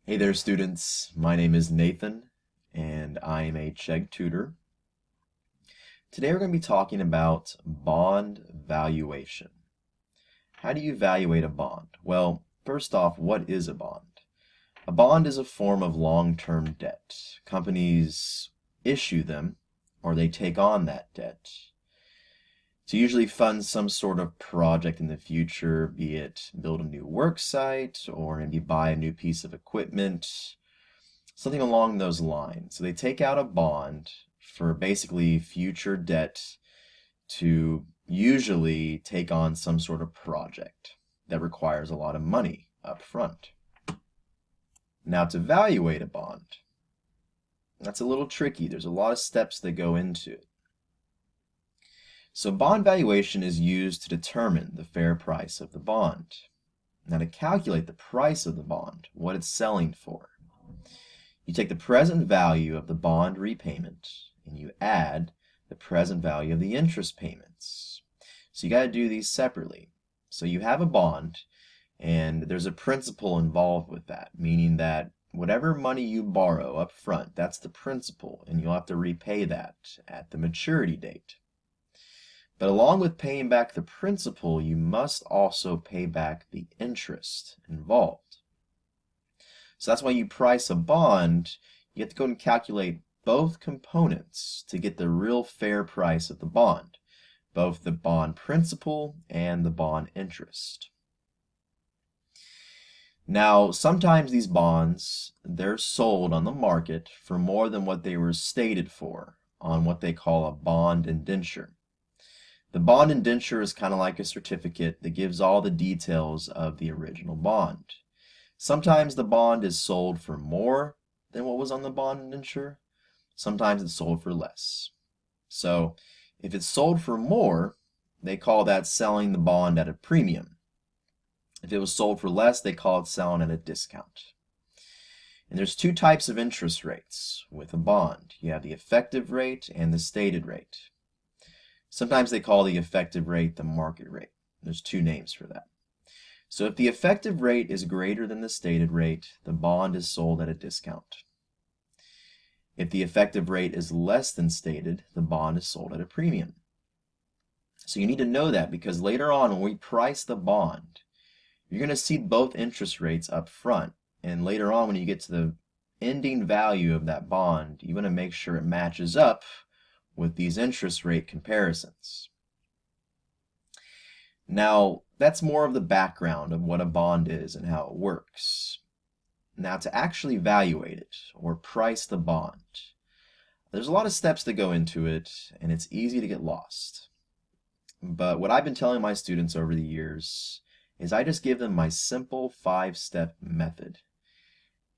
Hey there, students. My name is Nathan, and I am a Chegg tutor. Today we're going to be talking about bond valuation. How do you evaluate a bond? Well, first off, what is a bond? A bond is a form of long-term debt. Companies issue them, or they take on that debt to usually fund some sort of project in the future, be it build a new work site or maybe buy a new piece of equipment, something along those lines. So they take out a bond for basically future debt to usually take on some sort of project that requires a lot of money up front. Now, to evaluate a bond, that's a little tricky. There's a lot of steps that go into it. So bond valuation is used to determine the fair price of the bond. Now, to calculate the price of the bond, what it's selling for, you take the present value of the bond repayment and you add the present value of the interest payments. So you got to do these separately. So you have a bond and there's a principal involved with that, meaning that whatever money you borrow up front, that's the principal, and you'll have to repay that at the maturity date. But along with paying back the principal, you must also pay back the interest involved. So that's why you price a bond. You have to go and calculate both components to get the real fair price of the bond, both the bond principal and the bond interest. Now, sometimes these bonds, they're sold on the market for more than what they were stated for on what they call a bond indenture. The bond indenture is kind of like a certificate that gives all the details of the original bond. Sometimes the bond is sold for more than what was on the bond indenture. Sometimes it's sold for less. So if it's sold for more, they call that selling the bond at a premium. If it was sold for less, they call it selling at a discount. And there's two types of interest rates with a bond. You have the effective rate and the stated rate. Sometimes they call the effective rate the market rate. There's two names for that. So if the effective rate is greater than the stated rate, the bond is sold at a discount. If the effective rate is less than stated, the bond is sold at a premium. So you need to know that, because later on when we price the bond, you're going to see both interest rates up front. And later on when you get to the ending value of that bond, you want to make sure it matches up with these interest rate comparisons. Now, that's more of the background of what a bond is and how it works. Now, to actually evaluate it or price the bond, there's a lot of steps that go into it, and it's easy to get lost. But what I've been telling my students over the years is I just give them my simple 5-step method.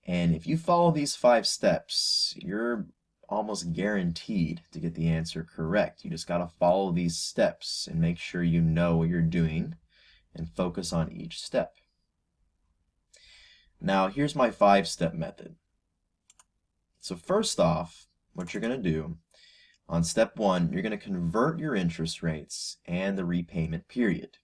And if you follow these 5 steps, you're almost guaranteed to get the answer correct. You just got to follow these steps and make sure you know what you're doing and focus on each step. Now, here's my 5-step method. So first off, what you're going to do on step 1, you're going to convert your interest rates and the repayment period.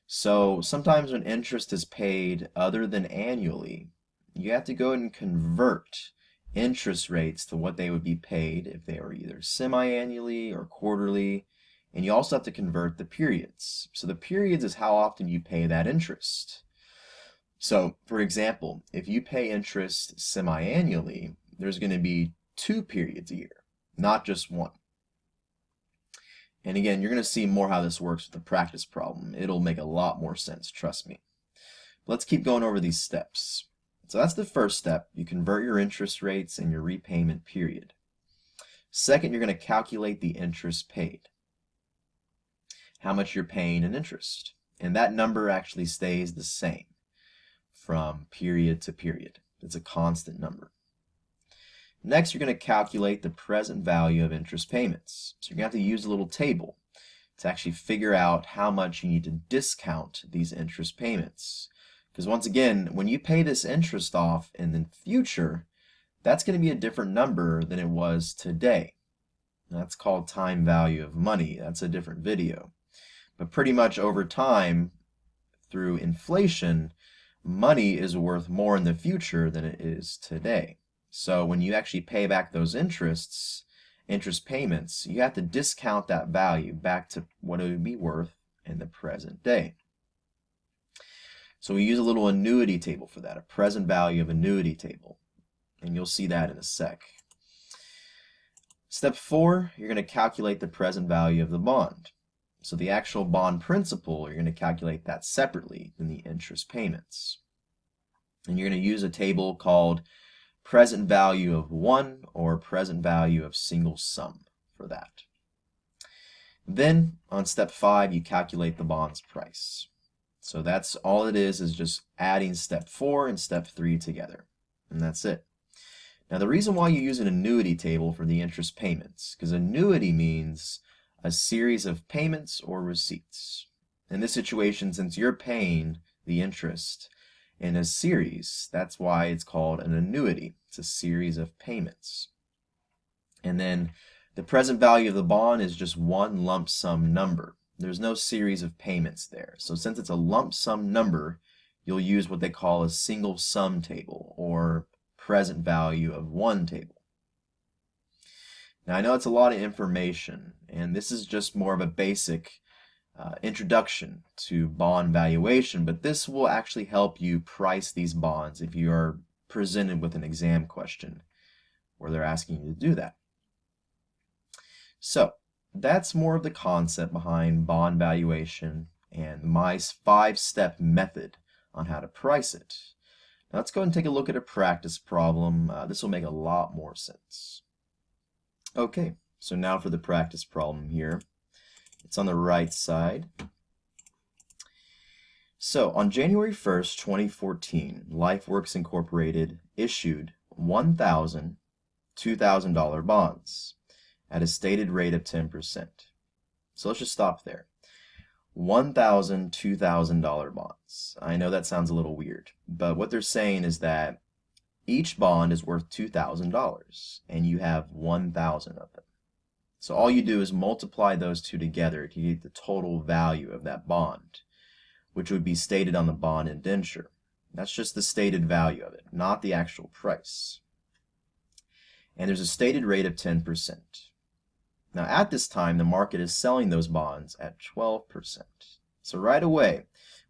So sometimes when interest is paid other than annually, you have to go and convert interest rates to what they would be paid if they were either semi-annually or quarterly, and you also have to convert the periods. So the periods is how often you pay that interest. So for example, if you pay interest semi-annually, there's going to be 2 periods a year, not just 1. And again, you're going to see more how this works with the practice problem. It'll make a lot more sense, trust me. Let's keep going over these steps. So that's the first step. You convert your interest rates and your repayment period. Second, you're going to calculate the interest paid, how much you're paying in interest. And that number actually stays the same from period to period. It's a constant number. Next, you're going to calculate the present value of interest payments. So you're going to have to use a little table to actually figure out how much you need to discount these interest payments. Because once again, when you pay this interest off in the future, that's going to be a different number than it was today. That's called time value of money. That's a different video. But pretty much over time, through inflation, money is worth more in the future than it is today. So when you actually pay back those interest payments, you have to discount that value back to what it would be worth in the present day. So we use a little annuity table for that, a present value of annuity table. And you'll see that in a sec. Step 4, you're going to calculate the present value of the bond. So the actual bond principal, you're going to calculate that separately than the interest payments. And you're going to use a table called present value of 1 or present value of single sum for that. Then on step 5, you calculate the bond's price. So that's all it is just adding step 4 and step 3 together. And that's it. Now the reason why you use an annuity table for the interest payments, because annuity means a series of payments or receipts. In this situation, since you're paying the interest in a series, that's why it's called an annuity. It's a series of payments. And then the present value of the bond is just one lump sum number. There's no series of payments there. So since it's a lump sum number, you'll use what they call a single sum table or present value of 1 table. Now I know it's a lot of information, and this is just more of a basic introduction to bond valuation, but this will actually help you price these bonds if you are presented with an exam question where they're asking you to do that. So that's more of the concept behind bond valuation and my 5-step method on how to price it. Now let's go ahead and take a look at a practice problem. This will make a lot more sense. Okay, so now for the practice problem here. It's on the right side. So on January 1st, 2014, LifeWorks Incorporated issued 1,000 $2,000 bonds at a stated rate of 10%. So let's just stop there. 1,000 $2,000 bonds. I know that sounds a little weird, but what they're saying is that each bond is worth $2,000 and you have 1,000 of them. So all you do is multiply those two together to get the total value of that bond, which would be stated on the bond indenture. That's just the stated value of it, not the actual price. And there's a stated rate of 10%. Now at this time, the market is selling those bonds at 12%. So right away,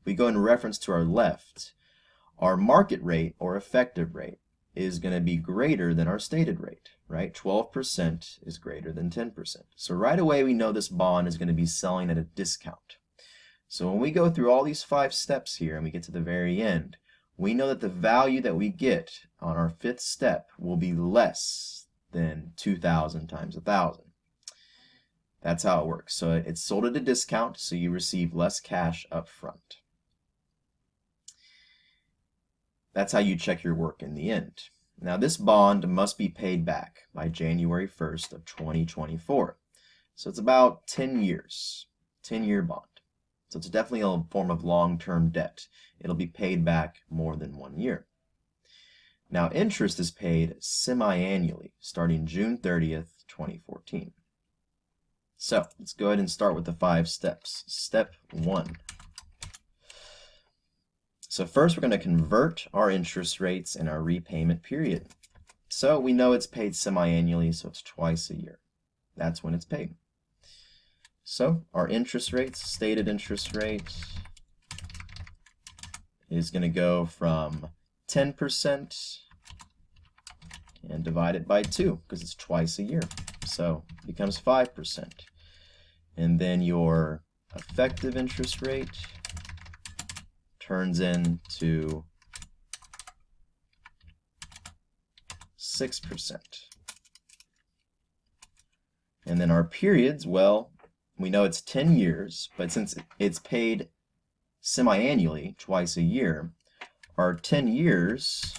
we go in reference to our left, our market rate or effective rate is going to be greater than our stated rate, right? 12% is greater than 10%. So right away, we know this bond is going to be selling at a discount. So when we go through all these 5 steps here and we get to the very end, we know that the value that we get on our 5th step will be less than 2,000 times 1,000. That's how it works. So it's sold at a discount, so you receive less cash up front. That's how you check your work in the end. Now this bond must be paid back by January 1st of 2024. So it's about 10 years, 10-year bond. So it's definitely a form of long-term debt. It'll be paid back more than 1 year. Now interest is paid semi-annually starting June 30th, 2014. So let's go ahead and start with the 5 steps. Step 1. So first we're going to convert our interest rates and our repayment period. So we know it's paid semi-annually, so it's twice a year. That's when it's paid. So our interest rates, stated interest rate, is going to go from 10% and divide it by 2 because it's twice a year. So it becomes 5%. And then your effective interest rate turns into 6%. And then our periods, well, we know it's 10 years, but since it's paid semi-annually, twice a year, our 10 years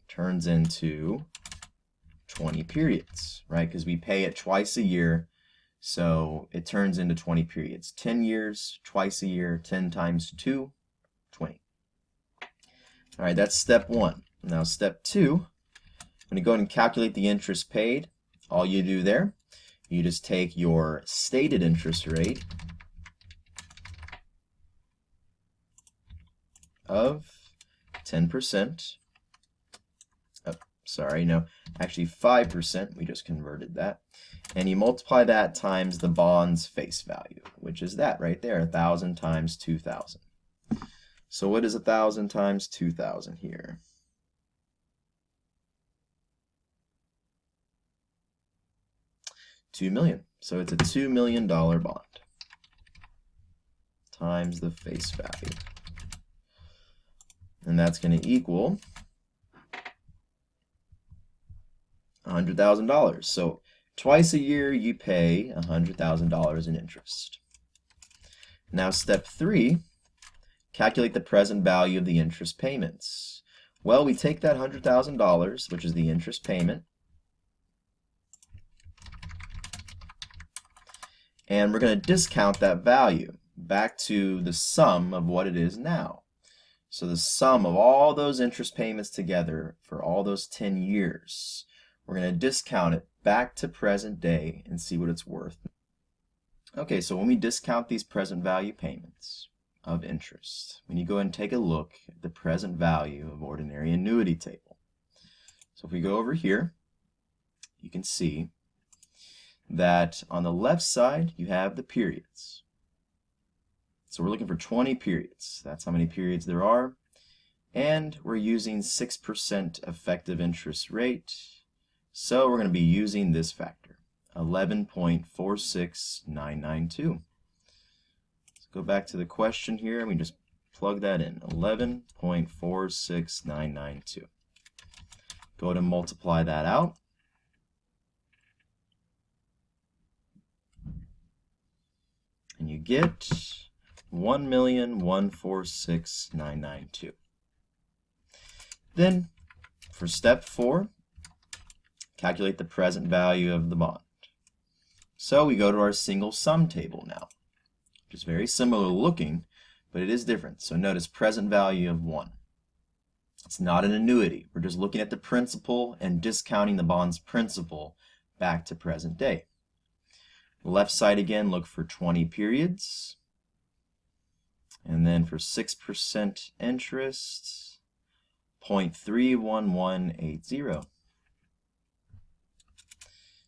turns into 20 periods, right? Because we pay it twice a year, so it turns into 20 periods. 10 years, twice a year, 10 times 2, 20. All right, that's step 1. Now step 2, I'm going to go ahead and calculate the interest paid. All you do there, you just take your stated interest rate of 10%. Oh, sorry, no, actually 5%. We just converted that. And you multiply that times the bond's face value, which is that right there, 1,000 times 2,000. So what is 1,000 times 2,000 here? $2 million. So it's a $2 million bond times the face value. And that's going to equal $100,000. So twice a year you pay $100,000 in interest. Now step 3, calculate the present value of the interest payments. Well, we take that $100,000, which is the interest payment, and we're going to discount that value back to the sum of what it is now. So the sum of all those interest payments together for all those 10 years, we're going to discount it back to present day and see what it's worth. Okay, so when we discount these present value payments of interest, when you go ahead and take a look at the present value of ordinary annuity table. So if we go over here, you can see that on the left side you have the periods. So we're looking for 20 periods. That's how many periods there are. And we're using 6% effective interest rate. So we're going to be using this factor, 11.46992. Let's go back to the question here and we just plug that in, 11.46992. Go ahead and multiply that out. And you get 1,146,992. Then for step 4, calculate the present value of the bond. So we go to our single sum table now, which is very similar looking, but it is different. So notice present value of 1. It's not an annuity. We're just looking at the principal and discounting the bond's principal back to present day. Left side again, look for 20 periods. And then for 6% interest, 0.31180.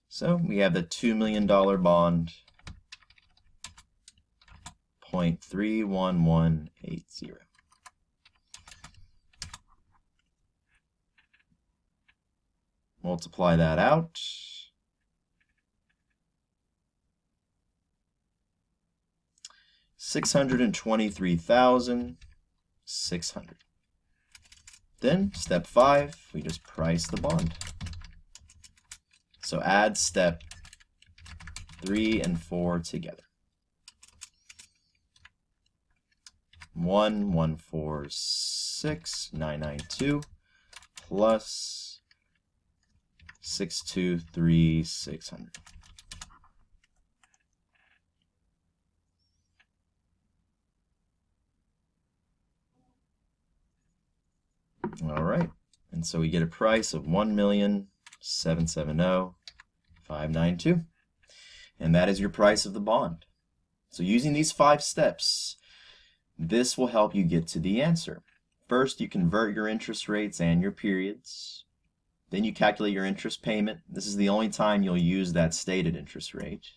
So we have the $2 million bond, 0.31180. Multiply that out. $623,600. Then step 5, we just price the bond. So add step 3 and 4 together. 1,146,992 plus 623,600. All right, and so we get a price of 1,770,592, and that is your price of the bond. So using these 5 steps, this will help you get to the answer. First, you convert your interest rates and your periods. Then you calculate your interest payment. This is the only time you'll use that stated interest rate.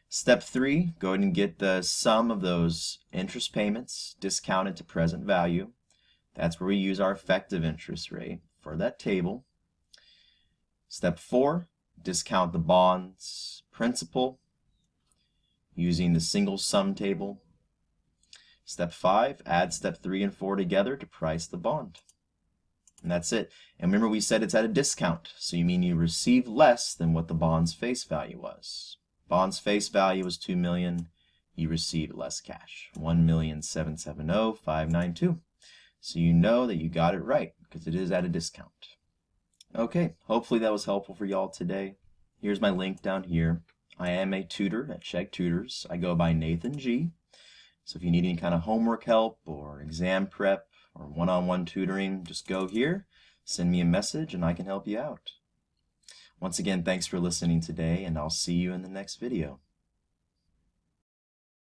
Step 3, go ahead and get the sum of those interest payments discounted to present value. That's where we use our effective interest rate for that table. Step 4, discount the bond's principal using the single sum table. Step 5, add step 3 and 4 together to price the bond. And that's it. And remember, we said it's at a discount, so you mean you receive less than what the bond's face value was. Bond's face value was $2 million. You received less cash, 1,770,592. So you know that you got it right because it is at a discount. Okay, hopefully that was helpful for y'all today. Here's my link down here. I am a tutor at Chegg Tutors. I go by Nathan G. So if you need any kind of homework help or exam prep or one-on-one tutoring, just go here, send me a message, and I can help you out. Once again, thanks for listening today, and I'll see you in the next video.